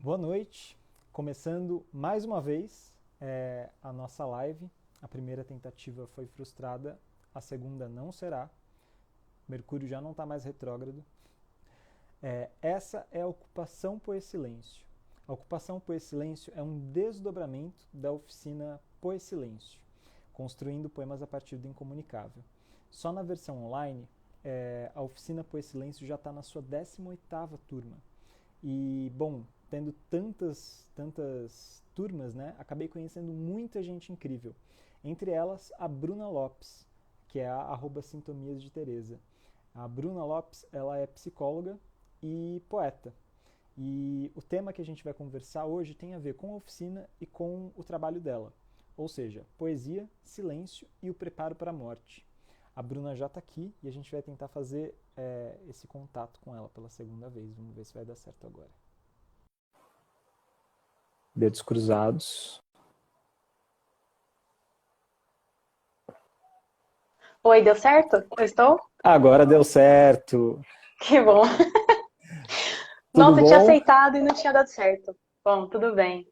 Boa noite, começando mais uma vez a nossa live. A primeira tentativa foi frustrada, a segunda não será. Mercúrio já não está mais retrógrado. Essa é a ocupação Poesilêncio. A ocupação Poesilêncio é um desdobramento da oficina Poesilêncio, construindo poemas a partir do incomunicável. Só na versão online, a oficina Poesilêncio já está na sua 18ª turma. E, bom, tendo tantas turmas, né, acabei conhecendo muita gente incrível. Entre elas, a Bruna Lopes, que é a @sintomias de Teresa. A Bruna Lopes, ela é psicóloga e poeta. E o tema que a gente vai conversar hoje tem a ver com a oficina e com o trabalho dela. Ou seja, poesia, silêncio e o preparo para a morte. A Bruna já está aqui e a gente vai tentar fazer esse contato com ela pela segunda vez. Vamos ver se vai dar certo agora. Dedos cruzados. Oi, deu certo? Eu estou? Agora deu certo. Que bom. Tudo Nossa, eu tinha bom? aceitado e não tinha dado certo. Bom, tudo bem.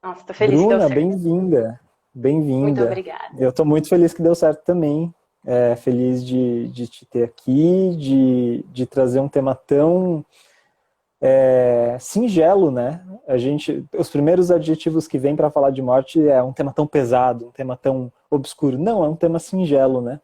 Nossa, tô feliz que deu Bruna, certo. bem-vinda. Muito Bem-vinda. obrigada. Eu estou muito feliz que deu certo também. Feliz de te ter aqui, de trazer um tema tão singelo, né? Os primeiros adjetivos que vêm para falar de morte é um tema tão pesado, um tema tão obscuro. Não, é um tema singelo, né?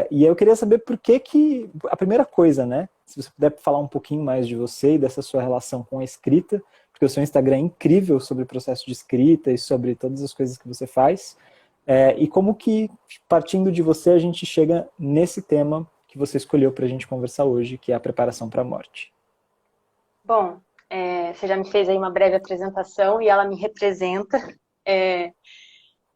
E eu queria saber por que a primeira coisa, né? Se você puder falar um pouquinho mais de você e dessa sua relação com a escrita, porque o seu Instagram é incrível sobre o processo de escrita e sobre todas as coisas que você faz. E como que, partindo de você, a gente chega nesse tema que você escolheu para a gente conversar hoje, que é a preparação para a morte. Bom, você já me fez aí uma breve apresentação e ela me representa. É,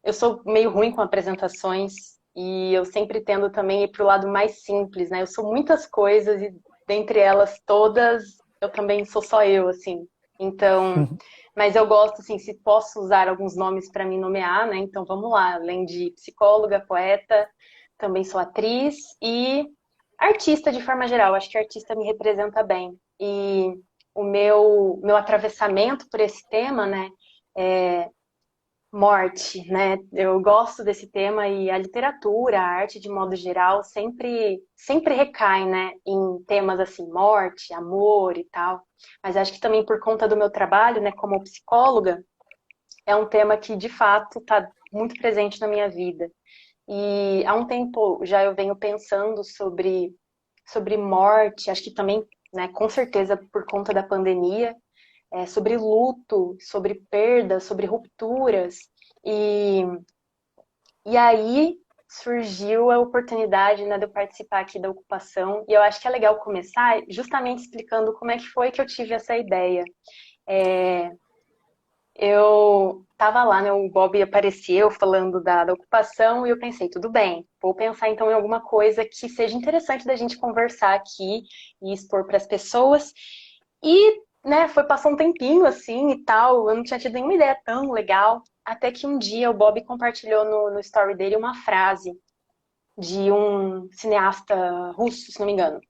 eu sou meio ruim com apresentações e eu sempre tendo também ir para o lado mais simples, né? Eu sou muitas coisas e dentre elas todas, eu também sou só eu, assim. Então, mas eu gosto, assim, se posso usar alguns nomes para me nomear, né? Então vamos lá, além de psicóloga, poeta, também sou atriz e artista de forma geral. Acho que artista me representa bem. E o meu atravessamento por esse tema, né? É, morte, né? Eu gosto desse tema e a literatura, a arte de modo geral, sempre recai, né, em temas assim, morte, amor e tal. Mas acho que também por conta do meu trabalho, né, como psicóloga, é um tema que de fato está muito presente na minha vida. E há um tempo já eu venho pensando sobre morte, acho que também, né, com certeza por conta da pandemia, sobre luto, sobre perdas, sobre rupturas. E, e aí surgiu a oportunidade, né, de eu participar aqui da ocupação. E eu acho que é legal começar justamente explicando como é que foi que eu tive essa ideia. Eu estava lá, né, o Bob apareceu falando da ocupação e eu pensei, tudo bem, vou pensar então em alguma coisa que seja interessante da gente conversar aqui e expor para as pessoas. E, né, foi passar um tempinho assim e tal, eu não tinha tido nenhuma ideia tão legal, até que um dia o Bob compartilhou no story dele uma frase de um cineasta russo, se não me engano.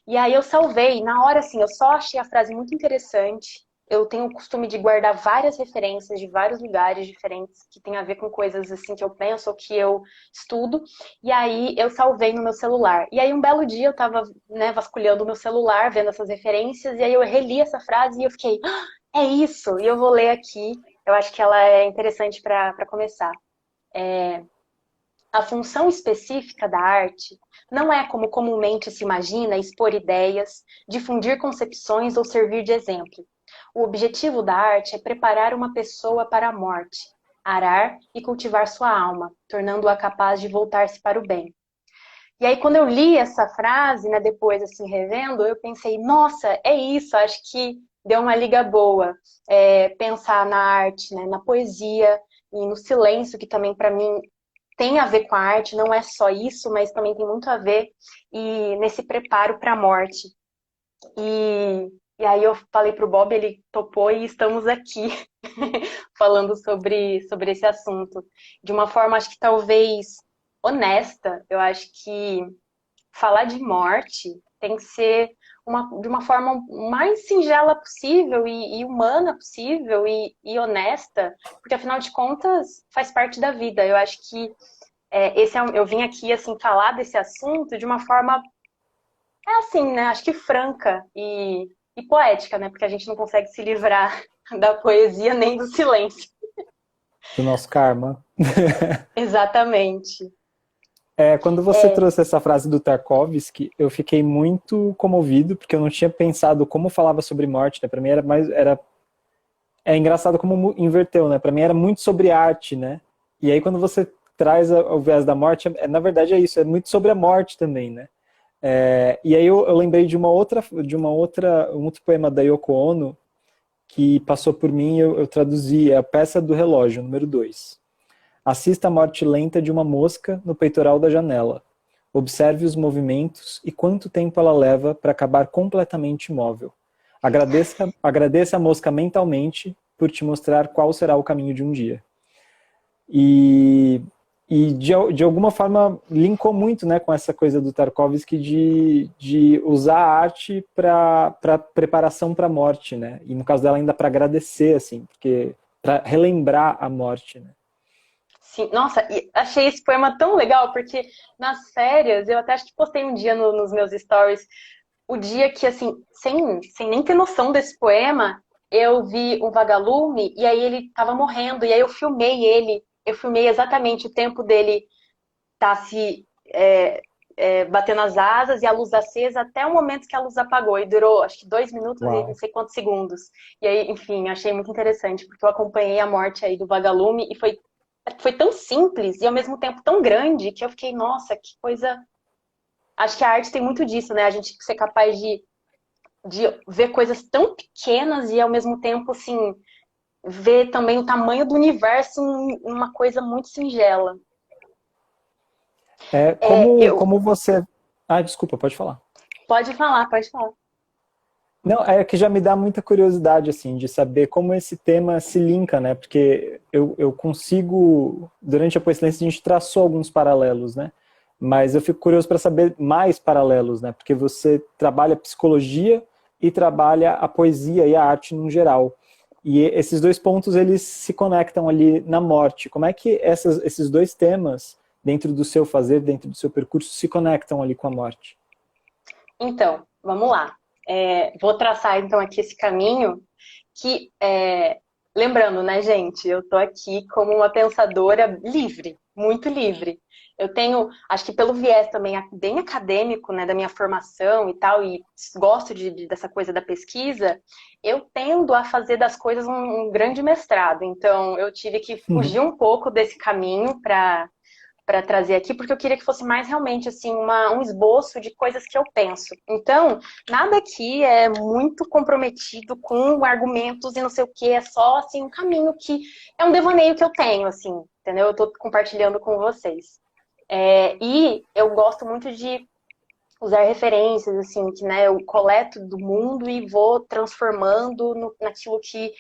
E aí eu salvei, na hora assim, eu só achei a frase muito interessante. Eu tenho o costume de guardar várias referências de vários lugares diferentes que tem a ver com coisas assim que eu penso ou que eu estudo. E aí eu salvei no meu celular. E aí um belo dia eu tava, né, vasculhando o meu celular, vendo essas referências, e aí eu reli essa frase e eu fiquei, é isso! E eu vou ler aqui. Eu acho que ela é interessante para começar. A função específica da arte não é, como comumente se imagina, expor ideias, difundir concepções ou servir de exemplo. O objetivo da arte é preparar uma pessoa para a morte, arar e cultivar sua alma, tornando-a capaz de voltar-se para o bem. E aí, quando eu li essa frase, né, depois, assim, revendo, eu pensei, nossa, é isso, acho que deu uma liga boa. Pensar na arte, né, na poesia e no silêncio, que também, para mim, tem a ver com a arte, não é só isso, mas também tem muito a ver e nesse preparo para a morte. E aí eu falei para o Bob, ele topou e estamos aqui falando sobre esse assunto. De uma forma, acho que talvez honesta, eu acho que falar de morte tem que ser de uma forma mais singela possível e humana possível e honesta, porque afinal de contas faz parte da vida. Eu acho que eu vim aqui assim falar desse assunto de uma forma assim, né? Acho que franca e poética, né? Porque a gente não consegue se livrar da poesia nem do silêncio. Do nosso karma. Exatamente. Quando você trouxe essa frase do Tarkovsky, eu fiquei muito comovido, porque eu não tinha pensado como falava sobre morte, né? Para mim era mais é engraçado como inverteu, né? Para mim era muito sobre arte, né? E aí quando você traz o viés da morte, na verdade é isso, é muito sobre a morte também, né? E aí eu lembrei de um outro poema da Yoko Ono que passou por mim, eu traduzi, é a Peça do Relógio, número 2. Assista a morte lenta de uma mosca no peitoral da janela. Observe os movimentos e quanto tempo ela leva para acabar completamente imóvel. Agradeça a mosca mentalmente por te mostrar qual será o caminho de um dia. E de alguma forma linkou muito, né, com essa coisa do Tarkovsky de usar a arte para preparação para a morte, né? E no caso dela ainda para agradecer, assim, porque para relembrar a morte, né? Sim, nossa, e achei esse poema tão legal, porque nas férias, eu até acho que postei um dia nos meus stories, o dia que, assim, sem nem ter noção desse poema, eu vi um vagalume e aí ele tava morrendo, e aí eu filmei exatamente o tempo dele tá se batendo as asas e a luz acesa até o momento que a luz apagou, e durou acho que 2 minutos e não Uau. sei quantos segundos. E aí, enfim, achei muito interessante, porque eu acompanhei a morte aí do vagalume e foi tão simples e ao mesmo tempo tão grande que eu fiquei, nossa, que coisa. Acho que a arte tem muito disso, né? A gente ser capaz de ver coisas tão pequenas e ao mesmo tempo, assim, ver também o tamanho do universo em uma coisa muito singela. Eu. Como você... Ah, desculpa, pode falar. Pode falar, pode falar. Não, é que já me dá muita curiosidade, assim, de saber como esse tema se linka, né? Porque eu consigo, durante a Poesilência, a gente traçou alguns paralelos, né? Mas eu fico curioso para saber mais paralelos, né? Porque você trabalha psicologia e trabalha a poesia e a arte no geral. E esses dois pontos, eles se conectam ali na morte. Como é que esses dois temas, dentro do seu fazer, dentro do seu percurso, se conectam ali com a morte? Então, vamos lá. Vou traçar então aqui esse caminho que, lembrando, né, gente, eu tô aqui como uma pensadora livre, muito livre. Eu tenho, acho que pelo viés também bem acadêmico, né, da minha formação e tal, e gosto dessa coisa da pesquisa, eu tendo a fazer das coisas um grande mestrado. Então, eu tive que fugir um pouco desse caminho para trazer aqui, porque eu queria que fosse mais realmente assim um esboço de coisas que eu penso. Então, nada aqui é muito comprometido com argumentos e não sei o que, é só assim um caminho que é um devaneio que eu tenho, assim, entendeu? Eu tô compartilhando com vocês. E eu gosto muito de usar referências, assim, que né, eu coleto do mundo e vou transformando naquilo que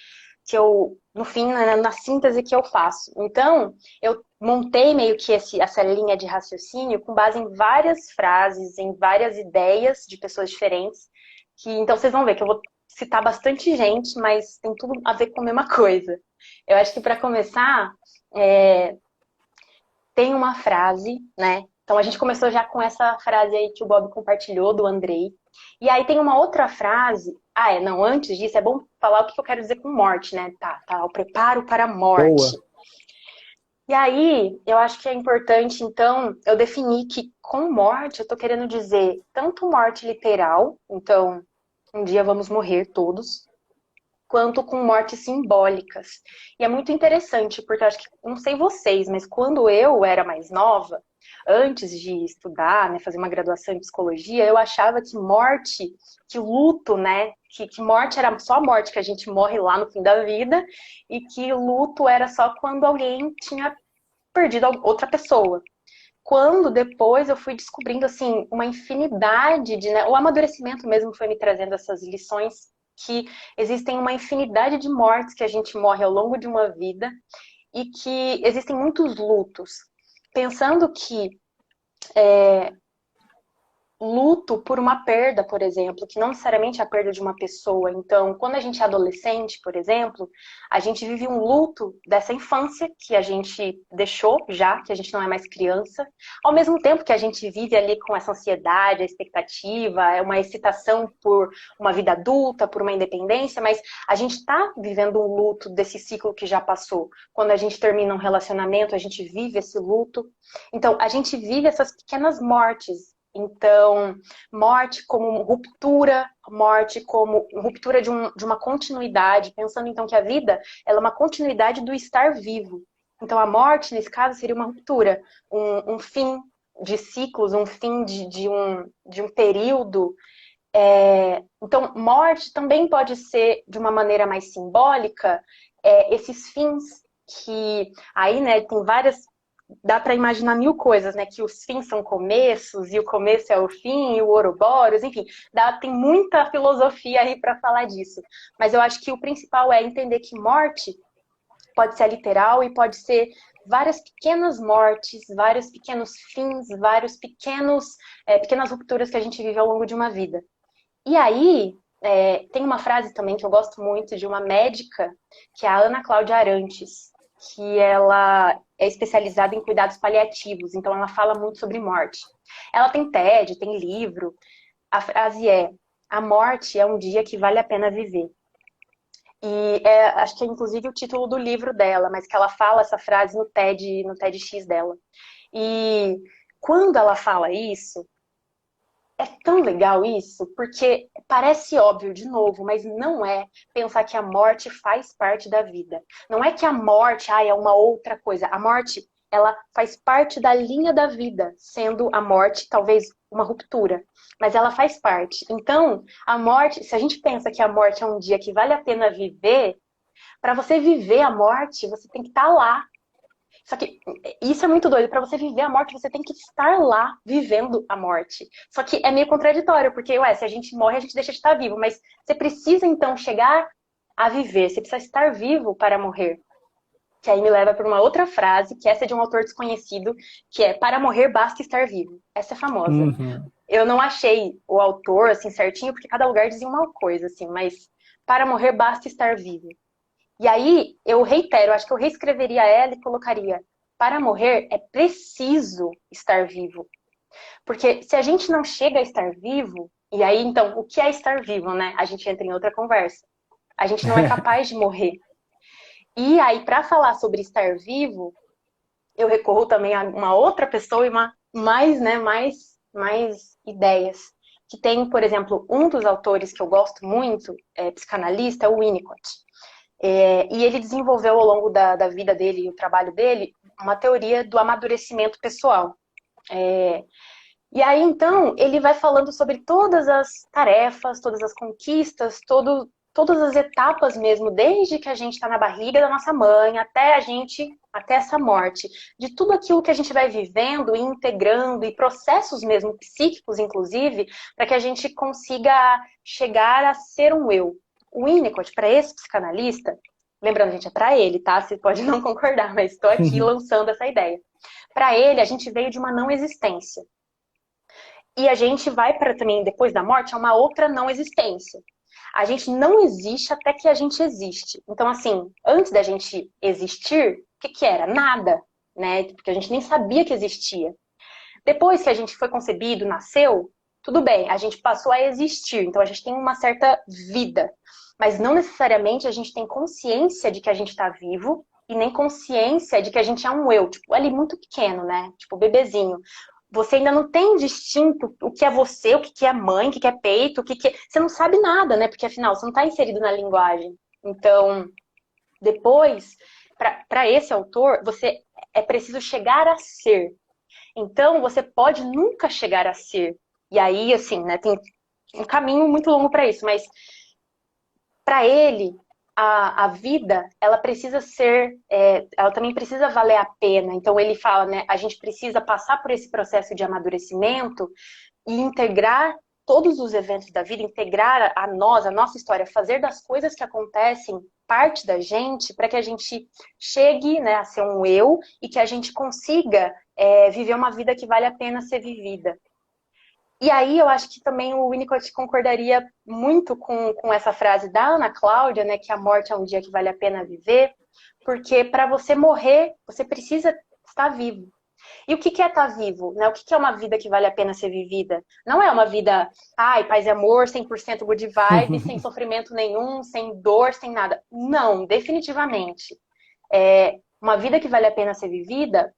eu, no fim, na síntese que eu faço. Então, eu montei meio que essa linha de raciocínio com base em várias frases, em várias ideias de pessoas diferentes, que então vocês vão ver que eu vou citar bastante gente, mas tem tudo a ver com a mesma coisa. Eu acho que para começar, tem uma frase, né? Então a gente começou já com essa frase aí que o Bob compartilhou, do Andrei. E aí tem uma outra frase. Não, antes disso é bom falar o que eu quero dizer com morte, né? Tá, o preparo para a morte. Boa. E aí, eu acho que é importante, então, eu definir que com morte eu tô querendo dizer tanto morte literal, então, um dia vamos morrer todos, quanto com mortes simbólicas. E é muito interessante, porque eu acho que, não sei vocês, mas quando eu era mais nova, antes de estudar, né, fazer uma graduação em psicologia, eu achava que morte, que luto, né, que morte era só a morte, que a gente morre lá no fim da vida, e que luto era só quando alguém tinha perdido outra pessoa. Quando depois eu fui descobrindo, assim, uma infinidade de, né, o amadurecimento mesmo foi me trazendo essas lições que existem uma infinidade de mortes que a gente morre ao longo de uma vida e que existem muitos lutos. Pensando que luto por uma perda, por exemplo, que não necessariamente é a perda de uma pessoa. Então, quando a gente é adolescente, por exemplo, a gente vive um luto dessa infância que a gente deixou já, que a gente não é mais criança, ao mesmo tempo que a gente vive ali com essa ansiedade, a expectativa, é uma excitação por uma vida adulta, por uma independência, mas a gente está vivendo um luto desse ciclo que já passou. Quando a gente termina um relacionamento, a gente vive esse luto. Então, a gente vive essas pequenas mortes. Então, morte como ruptura, morte como ruptura de uma continuidade, pensando então que a vida ela é uma continuidade do estar vivo. Então, a morte, nesse caso, seria uma ruptura, um fim de ciclos, um fim de um período. Então, morte também pode ser, de uma maneira mais simbólica, esses fins que aí, né, tem várias dá para imaginar mil coisas, né? Que os fins são começos, e o começo é o fim, e o Ouroboros, enfim, tem muita filosofia aí para falar disso. Mas eu acho que o principal é entender que morte pode ser literal e pode ser várias pequenas mortes, vários pequenos fins, pequenas rupturas que a gente vive ao longo de uma vida. E aí, tem uma frase também que eu gosto muito de uma médica, que é a Ana Cláudia Arantes, que ela é especializada em cuidados paliativos, então ela fala muito sobre morte. Ela tem TED, tem livro. A frase é: a morte é um dia que vale a pena viver. E acho que é inclusive o título do livro dela, mas que ela fala essa frase no TEDx dela. E quando ela fala isso, é tão legal isso, porque parece óbvio de novo, mas não é pensar que a morte faz parte da vida. Não é que a morte é uma outra coisa. A morte, ela faz parte da linha da vida, sendo a morte talvez uma ruptura, mas ela faz parte. Então, a morte, se a gente pensa que a morte é um dia que vale a pena viver, para você viver a morte, você tem que estar lá. Só que isso é muito doido. Para você viver a morte, você tem que estar lá vivendo a morte. Só que é meio contraditório, porque, se a gente morre, a gente deixa de estar vivo. Mas você precisa, então, chegar a viver. Você precisa estar vivo para morrer. Que aí me leva para uma outra frase, que essa é de um autor desconhecido, que é: para morrer basta estar vivo. Essa é famosa. Uhum. Eu não achei o autor, assim, certinho, porque cada lugar dizia uma coisa, assim. Mas para morrer basta estar vivo. E aí, eu reitero, acho que eu reescreveria ela e colocaria: para morrer é preciso estar vivo. Porque se a gente não chega a estar vivo, e aí, então, o que é estar vivo, né? A gente entra em outra conversa. A gente não é capaz de morrer. E aí, para falar sobre estar vivo, eu recorro também a uma outra pessoa e mais ideias. Que tem, por exemplo, um dos autores que eu gosto muito, psicanalista, o Winnicott. E ele desenvolveu ao longo da vida dele e o trabalho dele uma teoria do amadurecimento pessoal. E aí, então, ele vai falando sobre todas as tarefas, todas as conquistas, todas as etapas mesmo, desde que a gente está na barriga da nossa mãe até essa morte, de tudo aquilo que a gente vai vivendo e integrando, e processos mesmo psíquicos, inclusive, para que a gente consiga chegar a ser um eu. O Winnicott, para esse psicanalista, lembrando, gente, é para ele, tá? Você pode não concordar, mas estou aqui lançando essa ideia. Para ele, a gente veio de uma não existência. E a gente vai para também, depois da morte, a uma outra não existência. A gente não existe até que a gente existe. Então, assim, antes da gente existir, o que era? Nada, né? Porque a gente nem sabia que existia. Depois que a gente foi concebido, nasceu, tudo bem, a gente passou a existir. Então, a gente tem uma certa vida. Mas não necessariamente a gente tem consciência de que a gente está vivo e nem consciência de que a gente é um eu, tipo, ali muito pequeno, né? Tipo, bebezinho. Você ainda não tem distinto o que é você, o que é mãe, o que é peito, Você não sabe nada, né? Porque afinal, você não está inserido na linguagem. Então, depois, para esse autor, você é preciso chegar a ser. Então, você pode nunca chegar a ser. E aí, assim, né, tem um caminho muito longo para isso, mas para ele, a vida, ela precisa ser, ela também precisa valer a pena. Então ele fala, né, a gente precisa passar por esse processo de amadurecimento e integrar todos os eventos da vida, integrar a nossa história, fazer das coisas que acontecem parte da gente, para que a gente chegue, né, a ser um eu e que a gente consiga viver uma vida que vale a pena ser vivida. E aí eu acho que também o Winnicott concordaria muito com essa frase da Ana Cláudia, né, que a morte é um dia que vale a pena viver, porque para você morrer, você precisa estar vivo. E o que é estar vivo? Né? O que é uma vida que vale a pena ser vivida? Não é uma vida, ai, paz e amor, 100% good vibe, sem sofrimento nenhum, sem dor, sem nada. Não, definitivamente. Uma vida que vale a pena ser vivida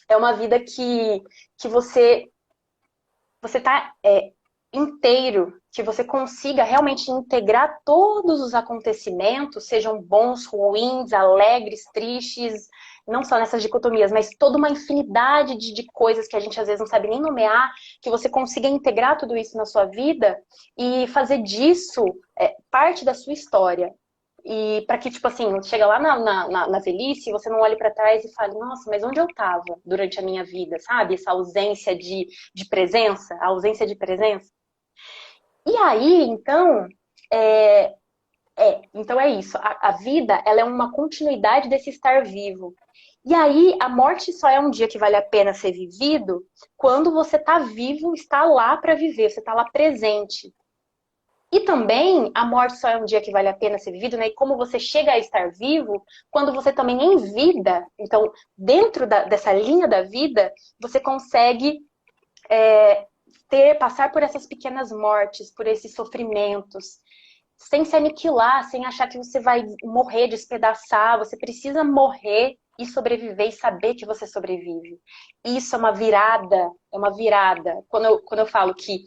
é uma vida que você tá inteiro, que você consiga realmente integrar todos os acontecimentos, sejam bons, ruins, alegres, tristes, não só nessas dicotomias, mas toda uma infinidade de coisas que a gente às vezes não sabe nem nomear, que você consiga integrar tudo isso na sua vida e fazer disso parte da sua história. E para que, tipo assim, chega lá na velhice e você não olhe para trás e fale, nossa, mas onde eu estava durante a minha vida, sabe? Essa ausência de presença, a ausência de presença. E aí, então, então é isso. A vida, ela é uma continuidade desse estar vivo. E aí, a morte só é um dia que vale a pena ser vivido quando você está vivo, está lá para viver, você está lá presente. E também, a morte só é um dia que vale a pena ser vivido, né? E como você chega a estar vivo, quando você também em vida, então, dentro dessa linha da vida, você consegue passar por essas pequenas mortes, por esses sofrimentos, sem se aniquilar, sem achar que você vai morrer, despedaçar. Você precisa morrer e sobreviver e saber que você sobrevive. Isso é uma virada, é uma virada. Quando eu falo que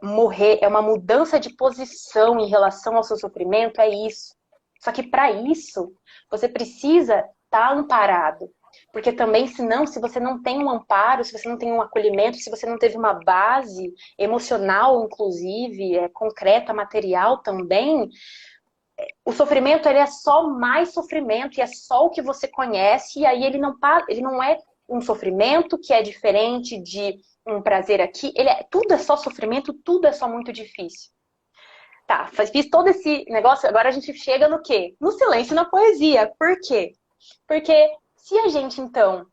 morrer é uma mudança de posição em relação ao seu sofrimento, é isso. Só que para isso, você precisa estar amparado. Porque também, senão, se você não tem um amparo, se você não tem um acolhimento, se você não teve uma base emocional, inclusive, concreta, material também, o sofrimento ele é só mais sofrimento e é só o que você conhece, e aí ele não é um sofrimento que é diferente de um prazer aqui, tudo é só sofrimento, tudo é só muito difícil. Tá, fiz todo esse negócio, agora a gente chega no quê? No silêncio e na poesia. Por quê? Porque se a gente, então,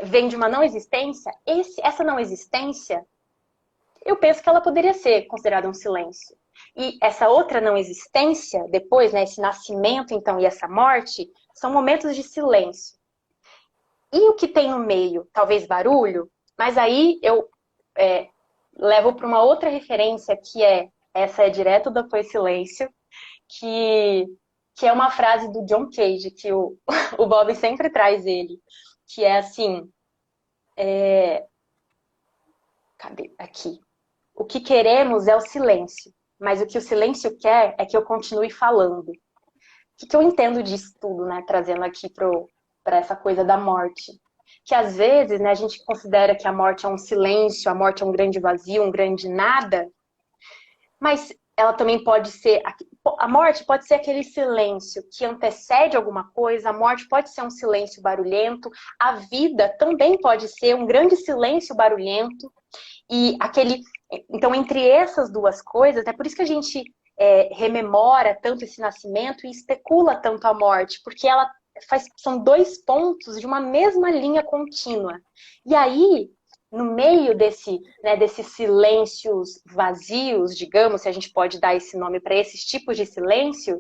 vem de uma não existência, essa não existência, eu penso que ela poderia ser considerada um silêncio. E essa outra não existência, depois, né, esse nascimento, então, e essa morte, são momentos de silêncio. E o que tem no meio? Talvez barulho, mas aí eu levo para uma outra referência, essa é direto do Foi Silêncio, que é uma frase do John Cage, que o Bob sempre traz ele, que é assim, cadê? Aqui. O que queremos é o silêncio, mas o que o silêncio quer é que eu continue falando. O que eu entendo disso tudo, né? Trazendo aqui para essa coisa da morte. Que às vezes, né, a gente considera que a morte é um silêncio, a morte é um grande vazio, um grande nada, mas ela também pode ser. A morte pode ser aquele silêncio que antecede alguma coisa, a morte pode ser um silêncio barulhento, a vida também pode ser um grande silêncio barulhento. E aquele. Então, entre essas duas coisas, é por isso que a gente rememora tanto esse nascimento e especula tanto a morte, porque ela são dois pontos de uma mesma linha contínua. E aí, no meio desses silêncios vazios, digamos, se a gente pode dar esse nome para esses tipos de silêncio,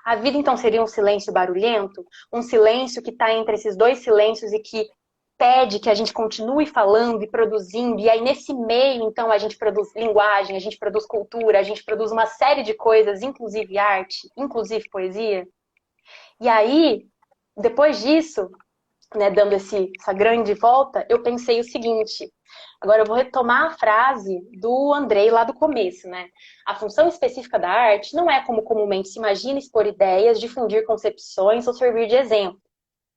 a vida então seria um silêncio barulhento, um silêncio que está entre esses dois silêncios e que pede que a gente continue falando e produzindo, e aí nesse meio, então, a gente produz linguagem, a gente produz cultura, a gente produz uma série de coisas, inclusive arte, inclusive poesia. E aí, depois disso, né, dando essa grande volta, eu pensei o seguinte, agora eu vou retomar a frase do Andrei lá do começo, né? A função específica da arte não é como comumente se imagina expor ideias, difundir concepções ou servir de exemplo.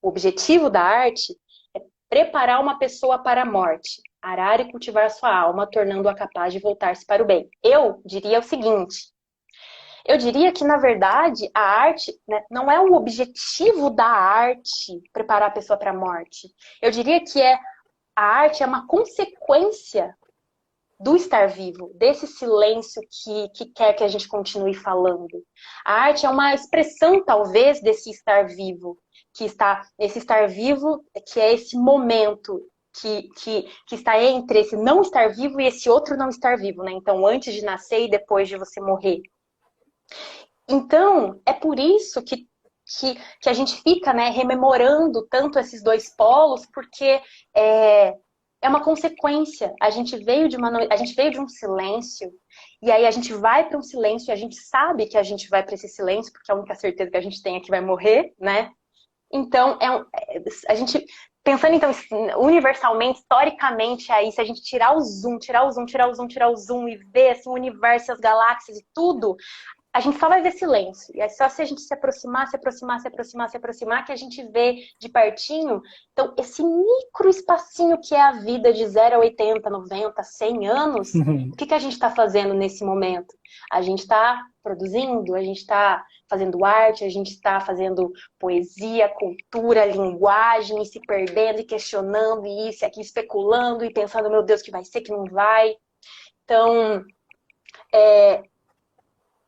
O objetivo da arte é preparar uma pessoa para a morte, arar e cultivar sua alma, tornando-a capaz de voltar-se para o bem. Eu diria o seguinte, eu diria que, na verdade, a arte, né, não é o objetivo da arte preparar a pessoa para a morte. Eu diria que a arte é uma consequência do estar vivo, desse silêncio que quer que a gente continue falando. A arte é uma expressão, talvez, desse estar vivo, que está esse estar vivo, que é esse momento que está entre esse não estar vivo e esse outro não estar vivo, né? Então, antes de nascer e depois de você morrer. Então, é por isso que a gente fica, né, rememorando tanto esses dois polos, porque é uma consequência. A gente veio de um silêncio, e aí a gente vai para um silêncio, e a gente sabe que a gente vai para esse silêncio, porque a única certeza que a gente tem é que vai morrer, né? Então, a gente, pensando então universalmente, historicamente, aí, se a gente tirar o zoom, tirar o zoom, tirar o zoom, tirar o zoom e ver assim, o universo, as galáxias e tudo, a gente só vai ver silêncio. E é só se a gente se aproximar, se aproximar, se aproximar, se aproximar, que a gente vê de pertinho. Então, esse micro espacinho que é a vida de 0 a 80, 90, 100 anos, o que a gente está fazendo nesse momento? A gente está produzindo, a gente está fazendo arte, a gente está fazendo poesia, cultura, linguagem, e se perdendo e questionando, e isso e aqui, especulando e pensando, meu Deus, que vai ser, que não vai. Então,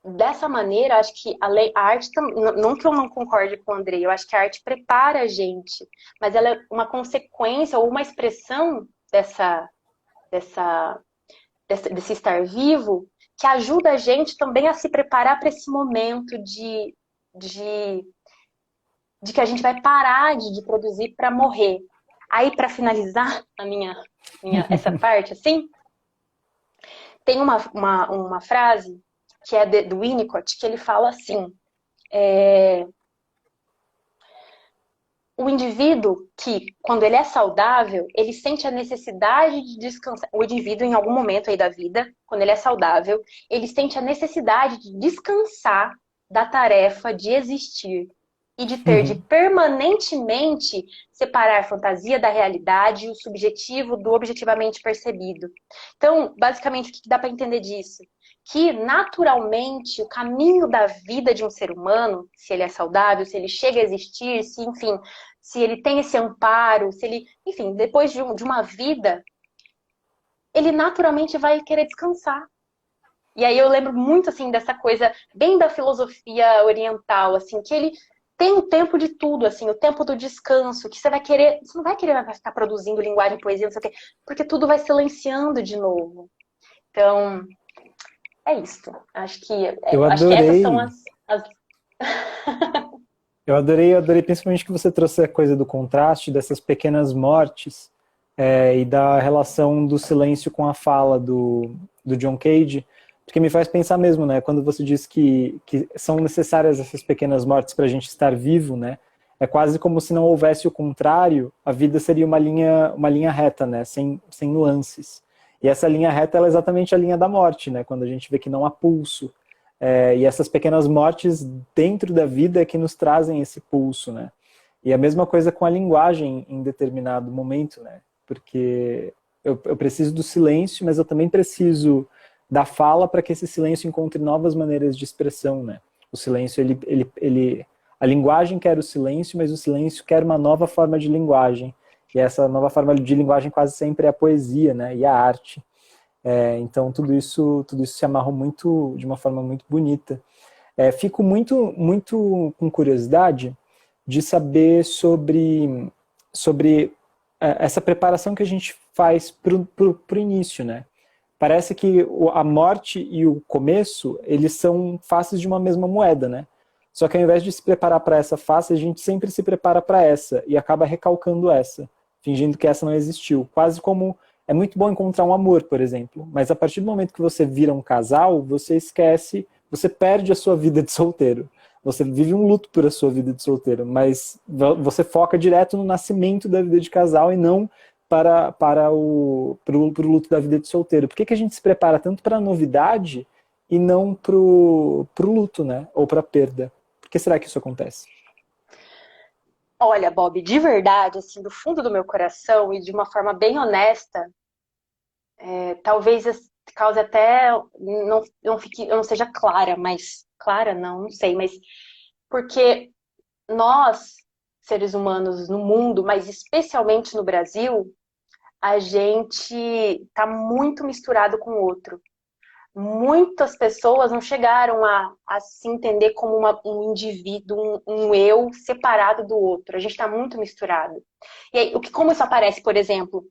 dessa maneira, acho que a arte, não que eu não concorde com o Andrei, eu acho que a arte prepara a gente, mas ela é uma consequência ou uma expressão desse estar vivo que ajuda a gente também a se preparar para esse momento de que a gente vai parar de produzir para morrer. Aí, para finalizar essa parte, assim, tem uma frase que é do Winnicott, que ele fala assim, o indivíduo que, quando ele é saudável, ele sente a necessidade de descansar. O indivíduo, em algum momento aí da vida, quando ele é saudável, ele sente a necessidade de descansar da tarefa de existir e de ter de permanentemente separar a fantasia da realidade e o subjetivo do objetivamente percebido. Então, basicamente, o que dá para entender disso? Que, naturalmente, o caminho da vida de um ser humano, se ele é saudável, se ele chega a existir, se, enfim, se ele tem esse amparo, se ele, enfim, depois de uma vida, ele naturalmente vai querer descansar. E aí eu lembro muito, assim, dessa coisa bem da filosofia oriental, assim, que ele tem o tempo de tudo, assim, o tempo do descanso, que você não vai querer ficar produzindo linguagem, poesia, não sei o quê, porque tudo vai silenciando de novo. Então, é isso. Acho que essas são as... Eu adorei principalmente que você trouxe a coisa do contraste, dessas pequenas mortes, e da relação do silêncio com a fala do John Cage, porque me faz pensar mesmo, né, quando você diz que são necessárias essas pequenas mortes para a gente estar vivo, né, é quase como se não houvesse o contrário, a vida seria uma linha reta, né, sem nuances. E essa linha reta ela é exatamente a linha da morte, né, quando a gente vê que não há pulso. E essas pequenas mortes dentro da vida é que nos trazem esse pulso, né? E a mesma coisa com a linguagem em determinado momento, né? Porque eu preciso do silêncio, mas eu também preciso da fala para que esse silêncio encontre novas maneiras de expressão, né? O silêncio, a linguagem quer o silêncio, mas o silêncio quer uma nova forma de linguagem. E essa nova forma de linguagem quase sempre é a poesia, né? E a arte. Então tudo isso se amarra muito, de uma forma muito bonita. Fico muito com curiosidade de saber sobre essa preparação que a gente faz para o início, né? Parece que a morte e o começo, eles são faces de uma mesma moeda, né? Só que ao invés de se preparar para essa face, a gente sempre se prepara para essa e acaba recalcando essa, fingindo que essa não existiu. Quase como é muito bom encontrar um amor, por exemplo, mas a partir do momento que você vira um casal, você esquece, você perde a sua vida de solteiro. Você vive um luto por a sua vida de solteiro, mas você foca direto no nascimento da vida de casal e não para o luto da vida de solteiro. Por que a gente se prepara tanto para a novidade e não para o luto, né? Ou para a perda? Por que será que isso acontece? Olha, Bob, de verdade, assim, do fundo do meu coração e de uma forma bem honesta, talvez cause até eu não seja clara, mas clara não sei, mas porque nós, seres humanos no mundo, mas especialmente no Brasil, a gente está muito misturado com o outro. muitas pessoas não chegaram a se entender como um indivíduo, um eu separado do outro. A gente está muito misturado. E aí, como isso aparece, por exemplo,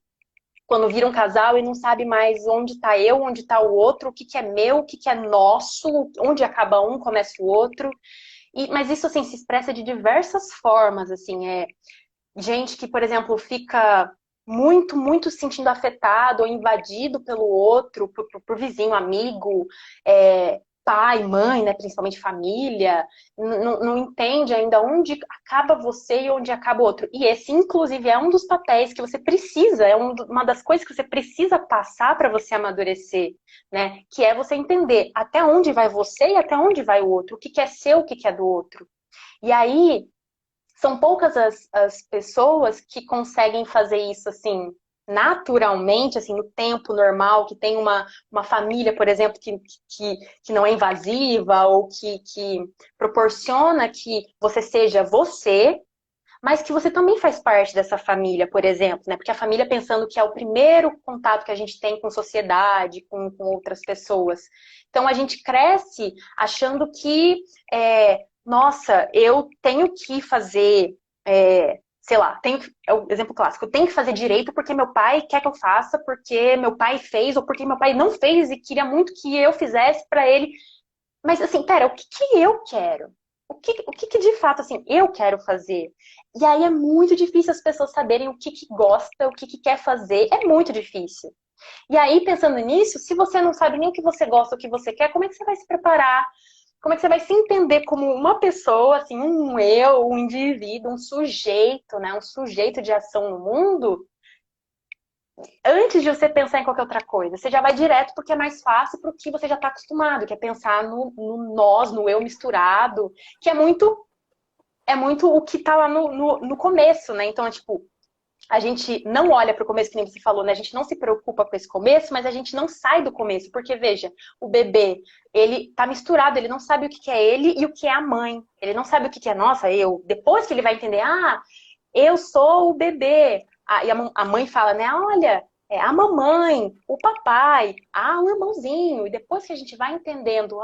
quando vira um casal e não sabe mais onde está eu, onde está o outro, o que é meu, o que é nosso, onde acaba um, começa o outro. Mas isso, assim, se expressa de diversas formas, assim, gente que, por exemplo, fica muito, muito se sentindo afetado ou invadido pelo outro, por vizinho, amigo, pai, mãe, né, principalmente família, não entende ainda onde acaba você e onde acaba o outro. E esse, inclusive, é um dos papéis que você precisa, uma das coisas que você precisa passar para você amadurecer, né, que é você entender até onde vai você e até onde vai o outro, o que é seu, o que é do outro. E aí, são poucas as pessoas que conseguem fazer isso, assim, naturalmente, assim, no tempo normal, que tem uma família, por exemplo, que não é invasiva ou que proporciona que você seja você, mas que você também faz parte dessa família, por exemplo, né? Porque a família, pensando que é o primeiro contato que a gente tem com sociedade, com outras pessoas. Então, a gente cresce achando que, nossa, eu tenho que fazer, sei lá, é o exemplo clássico, eu tenho que fazer direito porque meu pai quer que eu faça, porque meu pai fez, ou porque meu pai não fez e queria muito que eu fizesse para ele. Mas assim, pera, o que eu quero? O que de fato, assim, eu quero fazer? E aí é muito difícil as pessoas saberem o que gosta, o que quer fazer. É muito difícil. E aí, pensando nisso, se você não sabe nem o que você gosta, o que você quer, como é que você vai se preparar? Como é que você vai se entender como uma pessoa, assim, um eu, um indivíduo, um sujeito, né? Um sujeito de ação no mundo, antes de você pensar em qualquer outra coisa. Você já vai direto porque é mais fácil para o que você já está acostumado, que é pensar no nós, no eu misturado, que é muito o que está lá no começo, né? Então, tipo, a gente não olha para o começo, que nem você falou, né? A gente não se preocupa com esse começo, mas a gente não sai do começo, porque veja, o bebê, ele tá misturado, ele não sabe o que é ele e o que é a mãe. Ele não sabe o que é, nossa, eu. Depois que ele vai entender, eu sou o bebê. E a mãe fala, né? Olha, é a mamãe, o papai, o irmãozinho. E depois que a gente vai entendendo,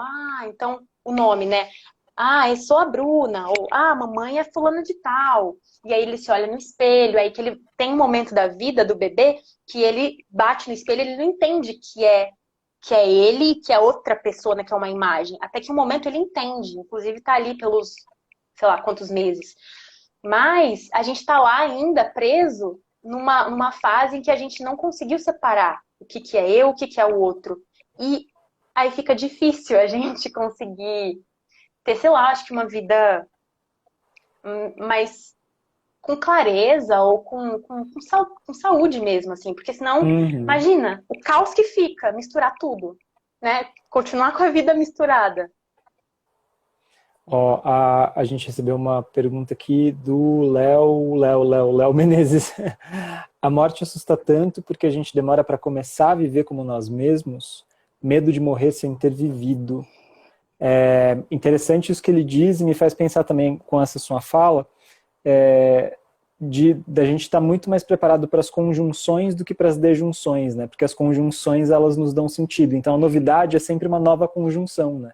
então o nome, né? Eu sou a Bruna, ou a mamãe é fulana de tal. E aí ele se olha no espelho, aí que ele tem um momento da vida do bebê que ele bate no espelho, ele não entende que é ele, que é outra pessoa, né, que é uma imagem. Até que um momento ele entende, inclusive tá ali pelos, sei lá, quantos meses. Mas a gente tá lá ainda preso numa fase em que a gente não conseguiu separar o que é eu, o que é o outro. E aí fica difícil a gente conseguir ter, sei lá, acho que uma vida mais com clareza ou com saúde mesmo, assim. Porque senão, Uhum. imagina, o caos que fica, misturar tudo, né? Continuar com a vida misturada. Ó, a gente recebeu uma pergunta aqui do Léo Menezes. A morte assusta tanto porque a gente demora para começar a viver como nós mesmos, medo de morrer sem ter vivido. É interessante isso que ele diz e me faz pensar também com essa sua fala, da gente estar muito mais preparado para as conjunções do que para as desjunções, né? Porque as conjunções elas nos dão sentido. Então a novidade é sempre uma nova conjunção, né?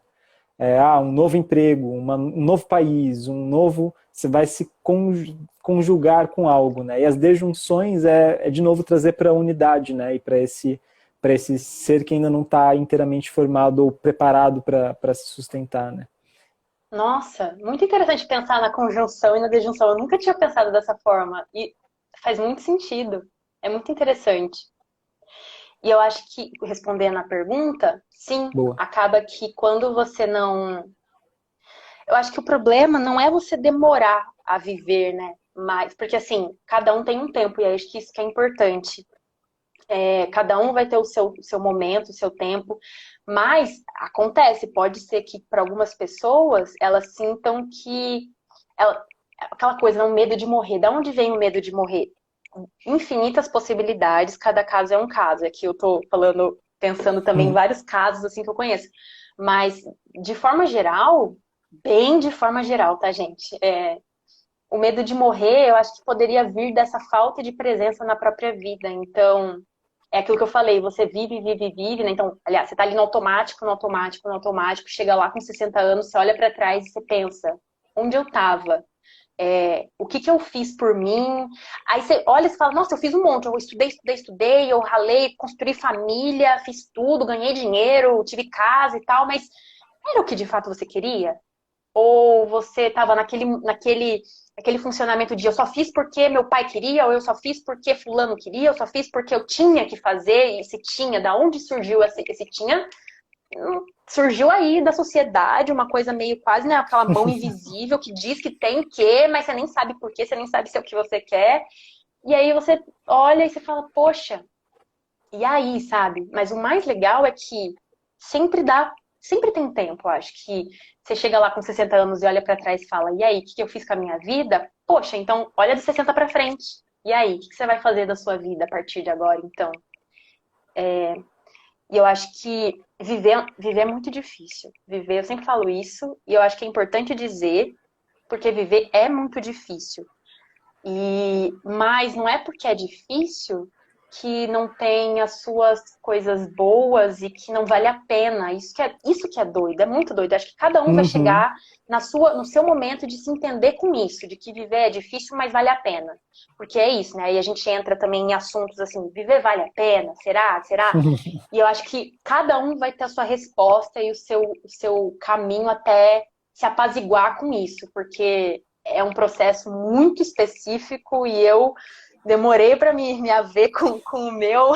Um novo emprego, um novo país, você vai se conjugar com algo, né? E as desjunções é de novo trazer para a unidade, né? E para esse ser que ainda não está inteiramente formado ou preparado para se sustentar, né? Nossa, muito interessante pensar na conjunção e na desjunção. Eu nunca tinha pensado dessa forma. E faz muito sentido. É muito interessante. E eu acho que, respondendo a pergunta, sim, Boa. acaba que quando você não. Eu acho que o problema não é você demorar a viver, né? Mas, porque assim, cada um tem um tempo, e acho que isso que é importante. Cada um vai ter o seu momento, o seu tempo, mas acontece, pode ser que para algumas pessoas elas sintam que aquela coisa, um medo de morrer. Da onde vem o medo de morrer? Infinitas possibilidades, cada caso é um caso. Aqui eu tô falando, pensando também em vários casos assim que eu conheço. Mas, de forma geral, bem de forma geral, tá, gente? O medo de morrer, eu acho que poderia vir dessa falta de presença na própria vida. Então, é aquilo que eu falei, você vive, vive, vive, né? Então, aliás, você tá ali no automático, no automático, no automático, chega lá com 60 anos, você olha para trás e você pensa, onde eu tava? O que eu fiz por mim? Aí você olha e fala, nossa, eu fiz um monte, eu estudei, estudei, estudei, eu ralei, construí família, fiz tudo, ganhei dinheiro, tive casa e tal, mas era o que de fato você queria? Ou você estava naquele funcionamento de eu só fiz porque meu pai queria, ou eu só fiz porque fulano queria, eu só fiz porque eu tinha que fazer, e esse tinha, da onde surgiu esse tinha? Surgiu aí da sociedade, uma coisa meio quase, né, aquela mão invisível que diz que tem que, mas você nem sabe por quê, você nem sabe se é o que você quer. E aí você olha e você fala, poxa, e aí, sabe? Mas o mais legal é que sempre tem tempo, eu acho que você chega lá com 60 anos e olha pra trás e fala, e aí, o que eu fiz com a minha vida? Poxa, então olha dos 60 pra frente. E aí, o que você vai fazer da sua vida a partir de agora, então? E eu acho que viver é muito difícil. Viver, eu sempre falo isso, e eu acho que é importante dizer, porque viver é muito difícil. Mas não é porque é difícil que não tem as suas coisas boas e que não vale a pena. Isso que é doido, é muito doido. Acho que cada um vai Uhum. chegar no seu momento de se entender com isso, de que viver é difícil, mas vale a pena. Porque é isso, né? Aí a gente entra também em assuntos assim, viver vale a pena? Será? Será? E eu acho que cada um vai ter a sua resposta e o seu caminho até se apaziguar com isso, porque é um processo muito específico e eu demorei para me haver com o meu.